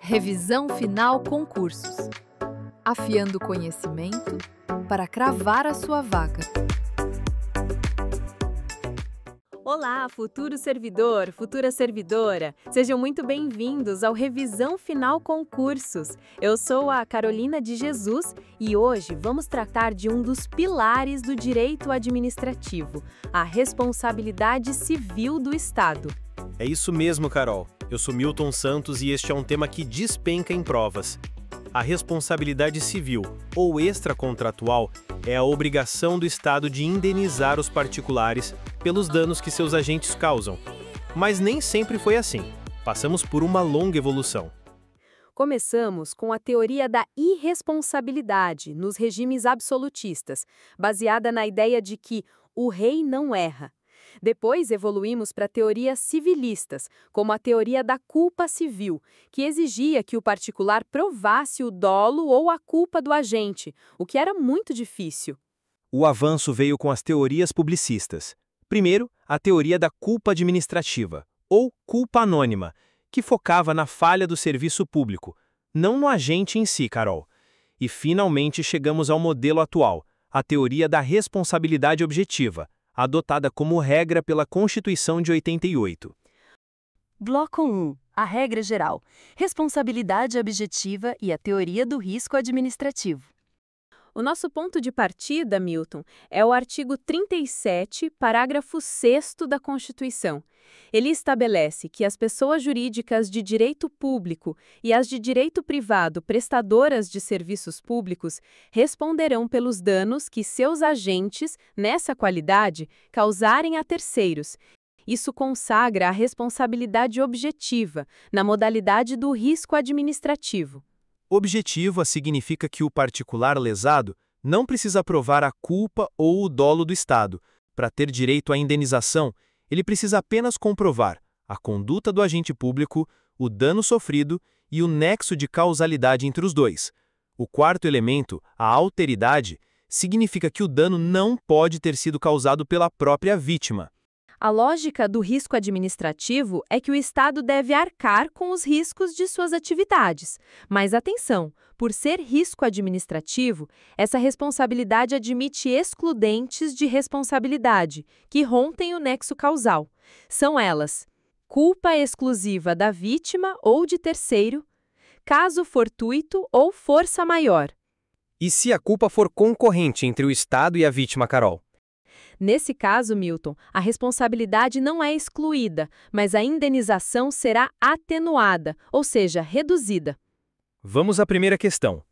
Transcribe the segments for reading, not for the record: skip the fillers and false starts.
Revisão final concursos. Afiando o conhecimento para cravar a sua vaga. Olá, futuro servidor, futura servidora! Sejam muito bem-vindos ao Revisão Final Concursos. Eu sou a Carolina de Jesus e hoje vamos tratar de um dos pilares do direito administrativo, a responsabilidade civil do Estado. É isso mesmo, Carol. Eu sou Milton Santos e este é um tema que despenca em provas. A responsabilidade civil, ou extracontratual, é a obrigação do Estado de indenizar os particulares pelos danos que seus agentes causam. Mas nem sempre foi assim. Passamos por uma longa evolução. Começamos com a teoria da irresponsabilidade nos regimes absolutistas, baseada na ideia de que o rei não erra. Depois evoluímos para teorias civilistas, como a teoria da culpa civil, que exigia que o particular provasse o dolo ou a culpa do agente, o que era muito difícil. O avanço veio com as teorias publicistas. Primeiro, a teoria da culpa administrativa, ou culpa anônima, que focava na falha do serviço público, não no agente em si, Carol. E finalmente chegamos ao modelo atual, a teoria da responsabilidade objetiva, adotada como regra pela Constituição de 88. Bloco 1. A regra geral. Responsabilidade objetiva e a teoria do risco administrativo. O nosso ponto de partida, Milton, é o artigo 37, parágrafo 6º da Constituição. Ele estabelece que as pessoas jurídicas de direito público e as de direito privado prestadoras de serviços públicos responderão pelos danos que seus agentes, nessa qualidade, causarem a terceiros. Isso consagra a responsabilidade objetiva, na modalidade do risco administrativo. Objetiva significa que o particular lesado não precisa provar a culpa ou o dolo do Estado. Para ter direito à indenização, ele precisa apenas comprovar a conduta do agente público, o dano sofrido e o nexo de causalidade entre os dois. O quarto elemento, a alteridade, significa que o dano não pode ter sido causado pela própria vítima. A lógica do risco administrativo é que o Estado deve arcar com os riscos de suas atividades. Mas atenção, por ser risco administrativo, essa responsabilidade admite excludentes de responsabilidade, que rompem o nexo causal. São elas: culpa exclusiva da vítima ou de terceiro, caso fortuito ou força maior. E se a culpa for concorrente entre o Estado e a vítima, Carol? Nesse caso, Milton, a responsabilidade não é excluída, mas a indenização será atenuada, ou seja, reduzida. Vamos à primeira questão.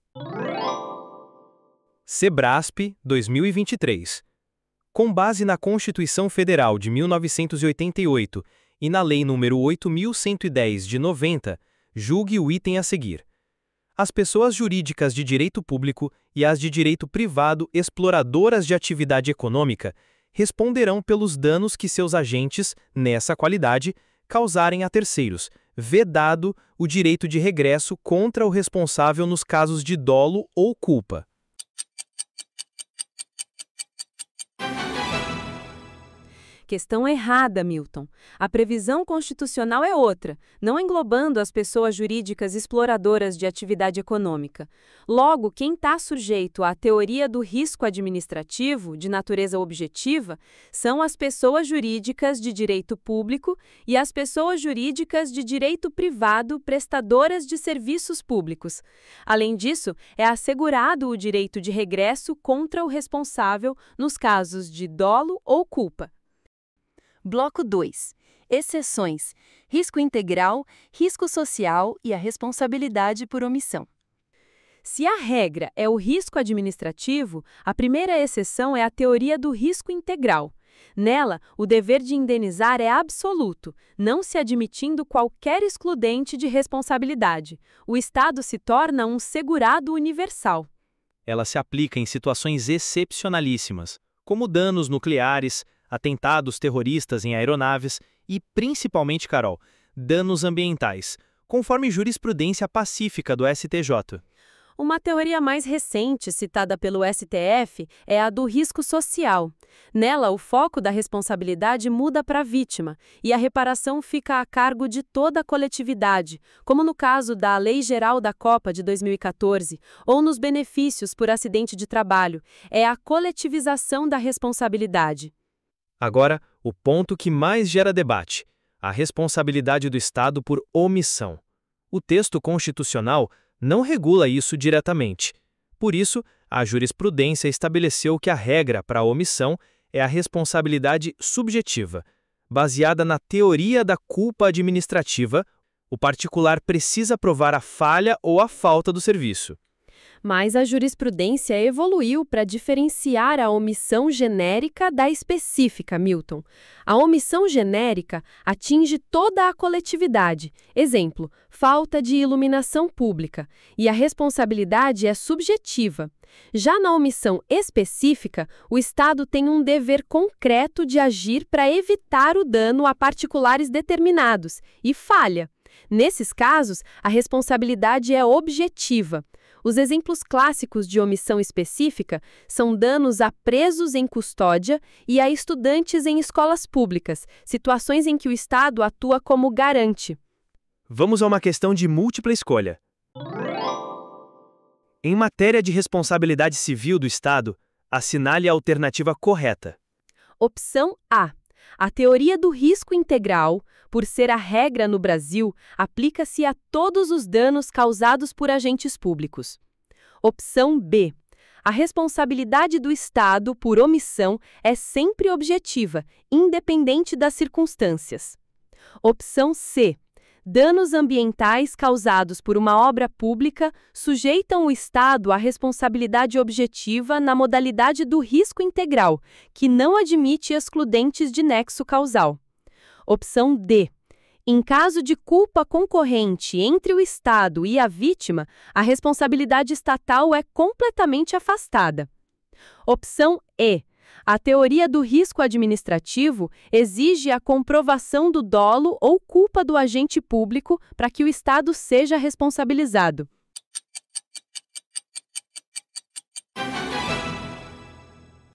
Sebrasp, 2023. Com base na Constituição Federal de 1988 e na Lei nº 8.110 de 90, julgue o item a seguir. As pessoas jurídicas de direito público e as de direito privado exploradoras de atividade econômica responderão pelos danos que seus agentes, nessa qualidade, causarem a terceiros, vedado o direito de regresso contra o responsável nos casos de dolo ou culpa. Questão errada, Milton. A previsão constitucional é outra, não englobando as pessoas jurídicas exploradoras de atividade econômica. Logo, quem está sujeito à teoria do risco administrativo, de natureza objetiva, são as pessoas jurídicas de direito público e as pessoas jurídicas de direito privado prestadoras de serviços públicos. Além disso, é assegurado o direito de regresso contra o responsável nos casos de dolo ou culpa. Bloco 2. Exceções. Risco integral, risco social e a responsabilidade por omissão. Se a regra é o risco administrativo, a primeira exceção é a teoria do risco integral. Nela, o dever de indenizar é absoluto, não se admitindo qualquer excludente de responsabilidade. O Estado se torna um segurado universal. Ela se aplica em situações excepcionalíssimas, como danos nucleares, atentados terroristas em aeronaves e, principalmente, Carol, danos ambientais, conforme jurisprudência pacífica do STJ. Uma teoria mais recente, citada pelo STF, é a do risco social. Nela, o foco da responsabilidade muda para a vítima e a reparação fica a cargo de toda a coletividade, como no caso da Lei Geral da Copa de 2014, ou nos benefícios por acidente de trabalho. É a coletivização da responsabilidade. Agora, o ponto que mais gera debate: a responsabilidade do Estado por omissão. O texto constitucional não regula isso diretamente. Por isso, a jurisprudência estabeleceu que a regra para a omissão é a responsabilidade subjetiva. Baseada na teoria da culpa administrativa, o particular precisa provar a falha ou a falta do serviço. Mas a jurisprudência evoluiu para diferenciar a omissão genérica da específica, Milton. A omissão genérica atinge toda a coletividade. Exemplo, falta de iluminação pública. E a responsabilidade é subjetiva. Já na omissão específica, o Estado tem um dever concreto de agir para evitar o dano a particulares determinados e falha. Nesses casos, a responsabilidade é objetiva. Os exemplos clássicos de omissão específica são danos a presos em custódia e a estudantes em escolas públicas, situações em que o Estado atua como garante. Vamos a uma questão de múltipla escolha. Em matéria de responsabilidade civil do Estado, assinale a alternativa correta. Opção A. A teoria do risco integral, por ser a regra no Brasil, aplica-se a todos os danos causados por agentes públicos. Opção B. A responsabilidade do Estado por omissão é sempre objetiva, independente das circunstâncias. Opção C. Danos ambientais causados por uma obra pública sujeitam o Estado à responsabilidade objetiva na modalidade do risco integral, que não admite excludentes de nexo causal. Opção D. Em caso de culpa concorrente entre o Estado e a vítima, a responsabilidade estatal é completamente afastada. Opção E. A teoria do risco administrativo exige a comprovação do dolo ou culpa do agente público para que o Estado seja responsabilizado.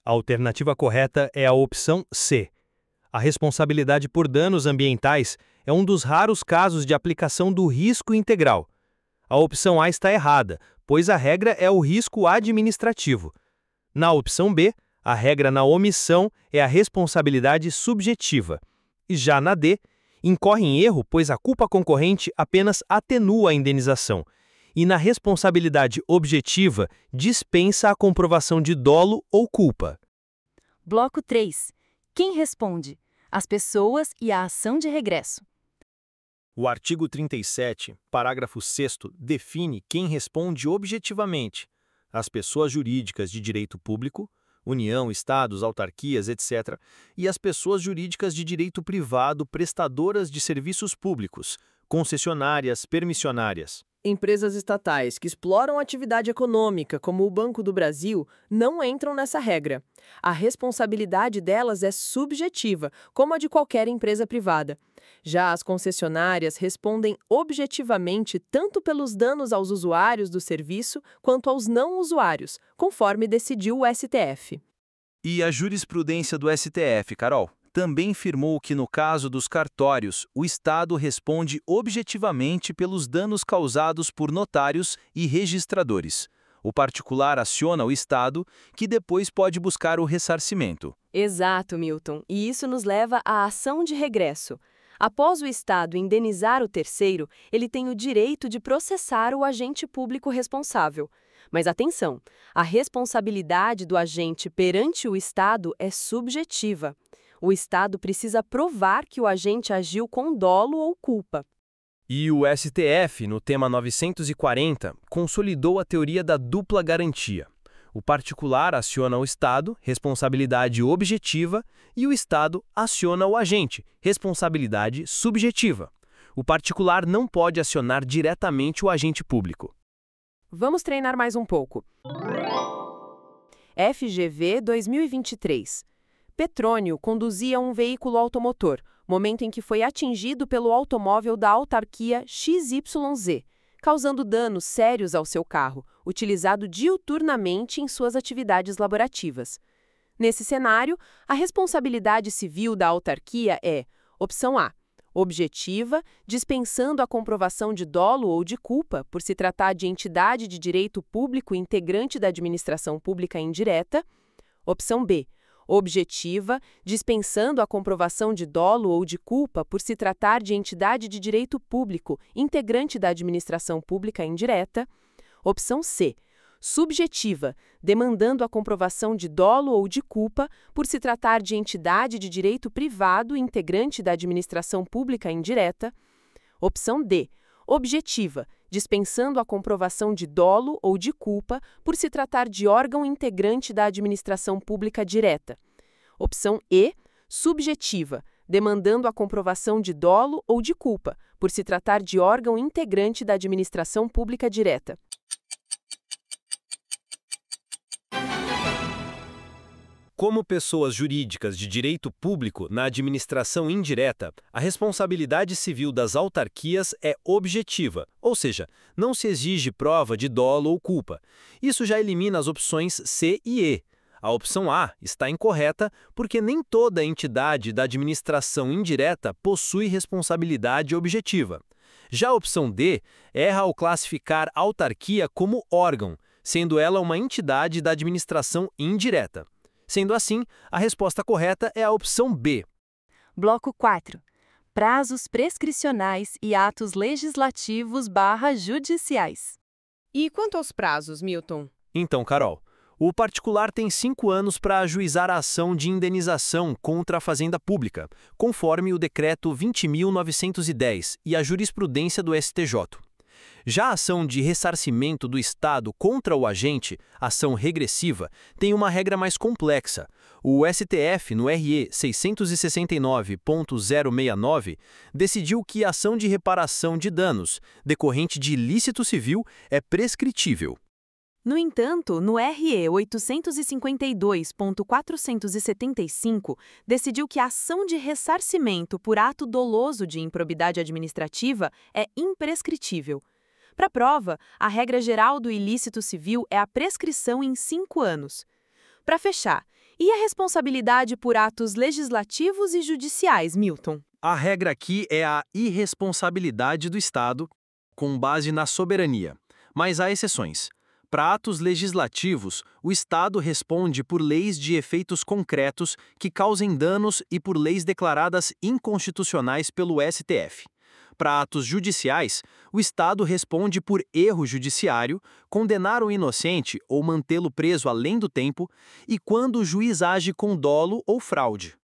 A alternativa correta é a opção C. A responsabilidade por danos ambientais é um dos raros casos de aplicação do risco integral. A opção A está errada, pois a regra é o risco administrativo. Na opção B, a regra na omissão é a responsabilidade subjetiva. E já na D, incorre em erro, pois a culpa concorrente apenas atenua a indenização. E na responsabilidade objetiva, dispensa a comprovação de dolo ou culpa. Bloco 3. Quem responde? As pessoas e a ação de regresso. O artigo 37, parágrafo 6º, define quem responde objetivamente: as pessoas jurídicas de direito público, União, Estados, autarquias, etc., e as pessoas jurídicas de direito privado prestadoras de serviços públicos, concessionárias, permissionárias. Empresas estatais que exploram atividade econômica, como o Banco do Brasil, não entram nessa regra. A responsabilidade delas é subjetiva, como a de qualquer empresa privada. Já as concessionárias respondem objetivamente tanto pelos danos aos usuários do serviço quanto aos não usuários, conforme decidiu o STF. E a jurisprudência do STF, Carol, também firmou que, no caso dos cartórios, o Estado responde objetivamente pelos danos causados por notários e registradores. O particular aciona o Estado, que depois pode buscar o ressarcimento. Exato, Milton. E isso nos leva à ação de regresso. Após o Estado indenizar o terceiro, ele tem o direito de processar o agente público responsável. Mas atenção, a responsabilidade do agente perante o Estado é subjetiva. O Estado precisa provar que o agente agiu com dolo ou culpa. E o STF, no tema 940, consolidou a teoria da dupla garantia. O particular aciona o Estado, responsabilidade objetiva, e o Estado aciona o agente, responsabilidade subjetiva. O particular não pode acionar diretamente o agente público. Vamos treinar mais um pouco. FGV 2023. Petrônio conduzia um veículo automotor, momento em que foi atingido pelo automóvel da autarquia XYZ. causando danos sérios ao seu carro, utilizado diuturnamente em suas atividades laborativas. Nesse cenário, a responsabilidade civil da autarquia é: opção A, objetiva, dispensando a comprovação de dolo ou de culpa por se tratar de entidade de direito público integrante da administração pública indireta. Opção B, objetiva, dispensando a comprovação de dolo ou de culpa por se tratar de entidade de direito público integrante da administração pública indireta. Opção C, subjetiva, demandando a comprovação de dolo ou de culpa por se tratar de entidade de direito privado integrante da administração pública indireta. Opção D, objetiva, dispensando a comprovação de dolo ou de culpa por se tratar de órgão integrante da administração pública direta. Opção E, subjetiva, demandando a comprovação de dolo ou de culpa por se tratar de órgão integrante da administração pública direta. Como pessoas jurídicas de direito público na administração indireta, a responsabilidade civil das autarquias é objetiva, ou seja, não se exige prova de dolo ou culpa. Isso já elimina as opções C e E. A opção A está incorreta porque nem toda entidade da administração indireta possui responsabilidade objetiva. Já a opção D erra ao classificar a autarquia como órgão, sendo ela uma entidade da administração indireta. Sendo assim, a resposta correta é a opção B. Bloco 4. Prazos prescricionais e atos legislativos/judiciais. E quanto aos prazos, Milton? Então, Carol, o particular tem 5 anos para ajuizar a ação de indenização contra a Fazenda Pública, conforme o Decreto 20.910 e a jurisprudência do STJ. Já a ação de ressarcimento do Estado contra o agente, ação regressiva, tem uma regra mais complexa. O STF, no RE 669.069, decidiu que a ação de reparação de danos decorrente de ilícito civil é prescritível. No entanto, no RE 852.475, decidiu que a ação de ressarcimento por ato doloso de improbidade administrativa é imprescritível. Para a prova, a regra geral do ilícito civil é a prescrição em 5 anos. Para fechar, e a responsabilidade por atos legislativos e judiciais, Milton? A regra aqui é a irresponsabilidade do Estado, com base na soberania. Mas há exceções. Para atos legislativos, o Estado responde por leis de efeitos concretos que causem danos e por leis declaradas inconstitucionais pelo STF. Para atos judiciais, o Estado responde por erro judiciário, condenar o inocente ou mantê-lo preso além do tempo, e quando o juiz age com dolo ou fraude.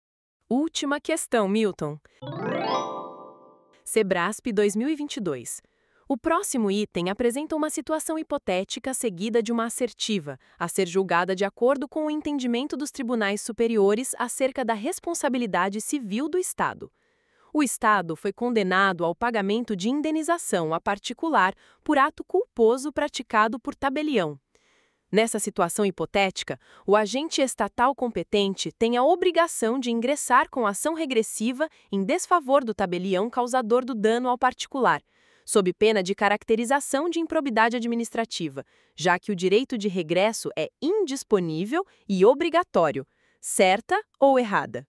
Última questão, Milton. Sebrasp 2022. O próximo item apresenta uma situação hipotética seguida de uma assertiva, a ser julgada de acordo com o entendimento dos tribunais superiores acerca da responsabilidade civil do Estado. O Estado foi condenado ao pagamento de indenização a particular por ato culposo praticado por tabelião. Nessa situação hipotética, o agente estatal competente tem a obrigação de ingressar com ação regressiva em desfavor do tabelião causador do dano ao particular, sob pena de caracterização de improbidade administrativa, já que o direito de regresso é indisponível e obrigatório. Certa ou errada?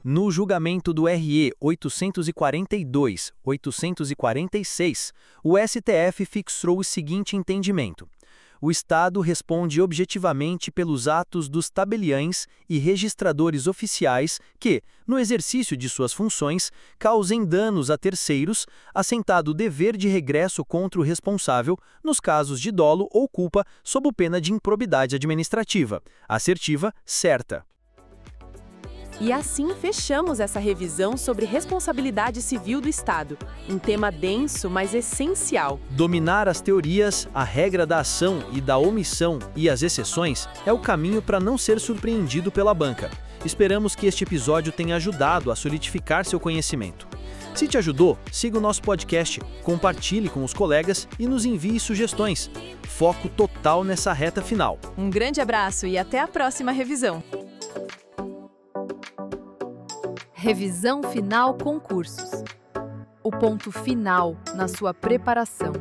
No julgamento do RE 842/846, o STF fixou o seguinte entendimento: o Estado responde objetivamente pelos atos dos tabeliães e registradores oficiais que, no exercício de suas funções, causem danos a terceiros, assentado o dever de regresso contra o responsável nos casos de dolo ou culpa sob pena de improbidade administrativa. Assertiva, certa. E assim fechamos essa revisão sobre responsabilidade civil do Estado, um tema denso, mas essencial. Dominar as teorias, a regra da ação e da omissão e as exceções é o caminho para não ser surpreendido pela banca. Esperamos que este episódio tenha ajudado a solidificar seu conhecimento. Se te ajudou, siga o nosso podcast, compartilhe com os colegas e nos envie sugestões. Foco total nessa reta final. Um grande abraço e até a próxima revisão. Revisão final concursos. O ponto final na sua preparação.